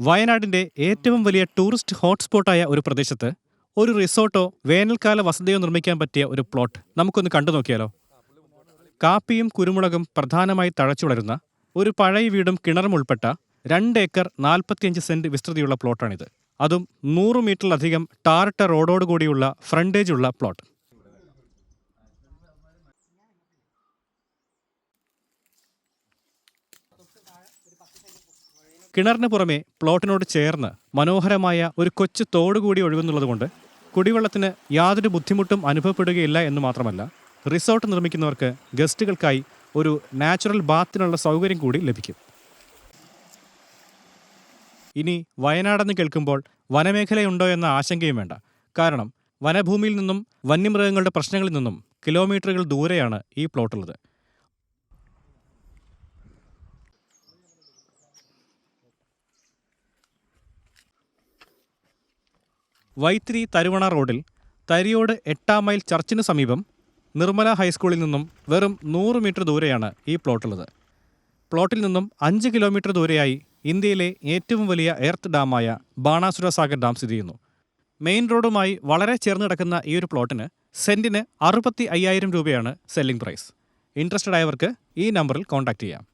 വയനാടിന്റെ ഏറ്റവും വലിയ ടൂറിസ്റ്റ് ഹോട്ട്സ്പോട്ടായ ഒരു പ്രദേശത്ത് ഒരു റിസോർട്ടോ വേനൽക്കാല വസതിയോ നിർമ്മിക്കാൻ പറ്റിയ ഒരു പ്ലോട്ട് നമുക്കൊന്ന് കണ്ടു നോക്കിയാലോ. കാപ്പിയും കുരുമുളകും പ്രധാനമായി തഴച്ചു വളരുന്ന ഒരു പഴയ വീടും കിണറും ഉൾപ്പെട്ട 2 ഏക്കർ 45 സെന്റ് വിസ്തൃതിയുള്ള പ്ലോട്ടാണിത്. അതും 100 മീറ്ററിലധികം ടാറിട്ട റോഡോടുകൂടിയുള്ള ഫ്രണ്ടേജ് ഉള്ള പ്ലോട്ട്. കിണറിന് പുറമെ പ്ലോട്ടിനോട് ചേർന്ന് മനോഹരമായ ഒരു കൊച്ചു തോടുകൂടി ഒഴുകുന്നുള്ളതുകൊണ്ട് കുടിവെള്ളത്തിന് യാതൊരു ബുദ്ധിമുട്ടും അനുഭവപ്പെടുകയില്ല എന്ന് മാത്രമല്ല, റിസോർട്ട് നിർമ്മിക്കുന്നവർക്ക് ഗസ്റ്റുകൾക്കായി ഒരു നാച്ചുറൽ ബാത്തിനുള്ള സൗകര്യം കൂടി ലഭിക്കും. ഇനി വയനാടെന്ന് കേൾക്കുമ്പോൾ വനമേഖലയുണ്ടോ എന്ന ആശങ്കയും വേണ്ട. കാരണം വനഭൂമിയിൽ നിന്നും വന്യമൃഗങ്ങളുടെ പ്രശ്നങ്ങളിൽ നിന്നും കിലോമീറ്ററുകൾ ദൂരെയാണ് ഈ പ്ലോട്ടുള്ളത്. വൈത്തിരി തരുവണ റോഡിൽ തരിയോട് 8-ാം മൈൽ ചർച്ചിന് സമീപം നിർമ്മല ഹൈസ്കൂളിൽ നിന്നും വെറും 100 മീറ്റർ ദൂരെയാണ് ഈ പ്ലോട്ടുള്ളത്. പ്ലോട്ടിൽ നിന്നും 5 കിലോമീറ്റർ ദൂരെയായി ഇന്ത്യയിലെ ഏറ്റവും വലിയ എർത്ത് ഡാമായ ബാണാസുര സാഗർ ഡാം സ്ഥിതി ചെയ്യുന്നു. മെയിൻ റോഡുമായി വളരെ ചേർന്ന് കിടക്കുന്ന ഈ ഒരു പ്ലോട്ടിന് സെന്റിന് 65,000 രൂപയാണ് സെല്ലിംഗ് പ്രൈസ്. ഇൻട്രസ്റ്റഡ് ആയവർക്ക് ഈ നമ്പറിൽ കോൺടാക്ട് ചെയ്യാം.